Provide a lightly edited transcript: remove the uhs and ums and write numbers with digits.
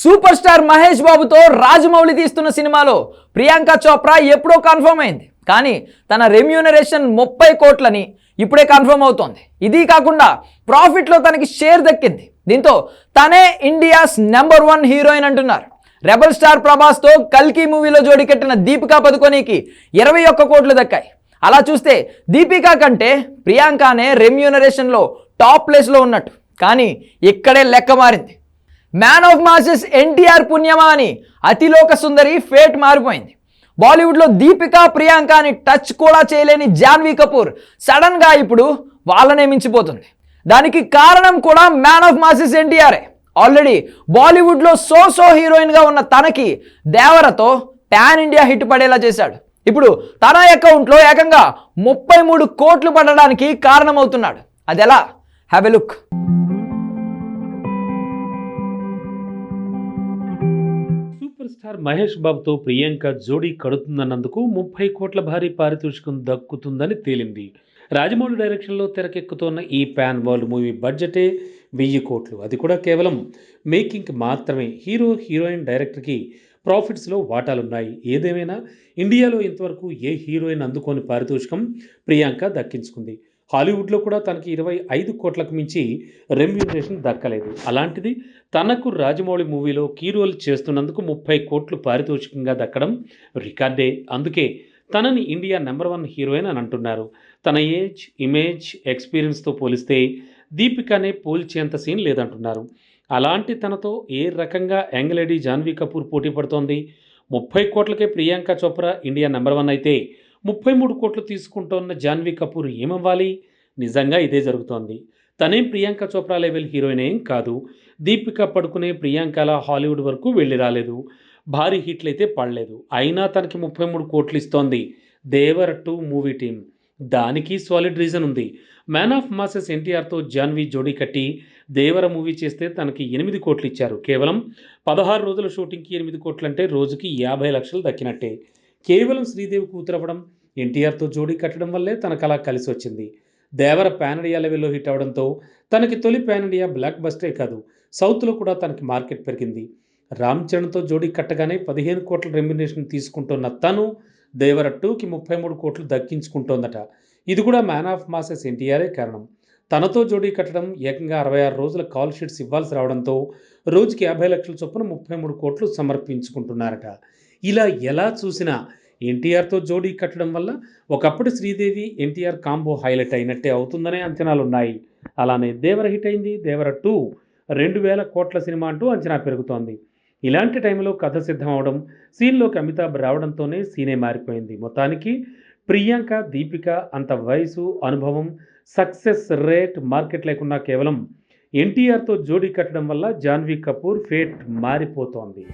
Super star Mahesh బాబుతో రాజమౌళి తీస్తున్న సినిమాలో ప్రియాంక చోప్రా ఎప్పుడో కన్ఫర్మ్ అయింది. కానీ తన రెమ్యూనరేషన్ 30 కోట్లని ఇప్పుడే కన్ఫర్మ్ అవుతోంది. ఇది కాకుండా ప్రాఫిట్లో తనకి షేర్ దక్కింది. దీంతో తనే ఇండియాస్ నెంబర్ 1 హీరోయిన్ అంటున్నారు. రెబల్ స్టార్ ప్రభాస్తో కల్కి మూవీలో జోడి కట్టిన దీపికా పదుకొనికి 21 కోట్లు దక్కాయి. అలా చూస్తే దీపికా కంటే ప్రియాంకనే రెమ్యూనరేషన్లో టాప్ ప్లేస్లో ఉన్నట్టు. కానీ ఇక్కడే లెక్క మారింది. మ్యాన్ ఆఫ్ మాసెస్ ఎన్టీఆర్ పుణ్యమా అని అతిలోక సుందరి ఫేట్ మారిపోయింది. బాలీవుడ్లో దీపికా ప్రియాంక అని టచ్ కూడా చేయలేని జాన్వీ కపూర్ సడన్గా ఇప్పుడు వాళ్ళనే మించిపోతుంది. దానికి కారణం కూడా మ్యాన్ ఆఫ్ మాసెస్ ఎన్టీఆరే. ఆల్రెడీ బాలీవుడ్లో సో హీరోయిన్గా ఉన్న తనకి దేవరతో పాన్ ఇండియా హిట్ పడేలా చేశాడు. ఇప్పుడు తన అకౌంట్లో ఏకంగా 33 కోట్లు పడడానికి కారణమవుతున్నాడు. అదెలా? Have a look. Super star Mahesh బాబుతో ప్రియాంక జోడీ కడుతుందన్నందుకు 30 కోట్ల భారీ పారితోషికం దక్కుతుందని తేలింది. రాజమౌళి డైరెక్షన్లో తెరకెక్కుతున్న ఈ పాన్ వరల్డ్ మూవీ బడ్జెటే 1000 కోట్లు. అది కూడా కేవలం మేకింగ్కి మాత్రమే. హీరోయిన్ డైరెక్టర్కి ప్రాఫిట్స్లో వాటాలున్నాయి. ఏదేమైనా ఇండియాలో ఇంతవరకు ఏ హీరోయిన్ అందుకోని పారితోషికం ప్రియాంక దక్కించుకుంది. హాలీవుడ్లో కూడా తనకి 25 కోట్లకు మించి రెమ్యూనరేషన్ దక్కలేదు. అలాంటిది తనకు రాజమౌళి మూవీలో కీ రోల్ చేస్తున్నందుకు 30 కోట్లు పారితోషికంగా దక్కడం రికార్డే. అందుకే తనని ఇండియా నెంబర్ 1 హీరోయిన్ అని అంటున్నారు. తన ఏజ్, ఇమేజ్, ఎక్స్పీరియన్స్తో పోలిస్తే దీపికానే పోల్చేంత సీన్ లేదంటున్నారు. అలాంటి తనతో ఏ రకంగా యంగ్ లేడీ జాన్వీ కపూర్ పోటీ పడుతోంది? 30 కోట్లకే ప్రియాంక చోప్రా ఇండియా నెంబర్ 1 అయితే 33 కోట్లు తీసుకుంటోన్న జాన్వీ కపూర్ ఏమవ్వాలి? నిజంగా ఇదే జరుగుతోంది. తనేం ప్రియాంక చోప్రా లెవెల్ హీరోయిన్ ఏం కాదు. దీపిక పడుకునే ప్రియాంకలా హాలీవుడ్ వరకు వెళ్ళి రాలేదు. భారీ హిట్లు అయితే పడలేదు. అయినా తనకి 33 కోట్లు ఇస్తోంది దేవర 2 మూవీ టీం. దానికి సాలిడ్ రీజన్ ఉంది. మ్యాన్ ఆఫ్ మాసెస్ ఎన్టీఆర్తో జాన్వీ జోడీ కట్టి దేవర మూవీ చేస్తే తనకి 8 కోట్లు ఇచ్చారు. కేవలం 16 రోజుల షూటింగ్కి 8 కోట్లు అంటే రోజుకి 50 లక్షలు దక్కినట్టే. కేవలం శ్రీదేవి కూతురవ్వడం, ఎన్టీఆర్తో జోడీ కట్టడం వల్లే తనకు అలా కలిసి వచ్చింది. దేవర పాన్ ఇండియా లెవెల్లో హిట్ అవడంతో తనకి తొలి పాన్ ఇండియా బ్లాక్ బస్టరే కాదు, సౌత్లో కూడా తనకి మార్కెట్ పెరిగింది. రామ్ చరణ్తో జోడీ కట్టగానే 15 కోట్ల రెమ్యునరేషన్ తీసుకుంటున్న తను దేవర 2కి 33 కోట్లు దక్కించుకుంటోందట. ఇది కూడా మ్యాన్ ఆఫ్ మాసెస్ ఎన్టీఆరే కారణం. తనతో జోడీ కట్టడం, ఏకంగా 66 రోజుల కాల్ షీట్స్ ఇవ్వాల్సి రావడంతో రోజుకి 50 లక్షల చొప్పున 33 కోట్లు సమర్పించుకుంటున్నారట. ఇలా ఎలా చూసినా ఎన్టీఆర్తో జోడీ కట్టడం వల్ల ఒకప్పుడు శ్రీదేవి ఎన్టీఆర్ కాంబో హైలైట్ అయినట్టే అవుతుందనే అంచనాలున్నాయి. అలానే దేవర హిట్ అయింది. దేవర 2 2000 కోట్ల సినిమా అంటూ అంచనా పెరుగుతోంది. ఇలాంటి టైంలో కథ సిద్ధం అవడం, సీన్లోకి అమితాబ్ రావడంతోనే సీనే మారిపోయింది. మొత్తానికి ప్రియాంక, దీపిక అంత వయసు, అనుభవం, సక్సెస్ రేట్, మార్కెట్ లేకుండా కేవలం ఎన్టీఆర్తో జోడీ కట్టడం వల్ల జాన్వీ కపూర్ ఫేట్ మారిపోతోంది.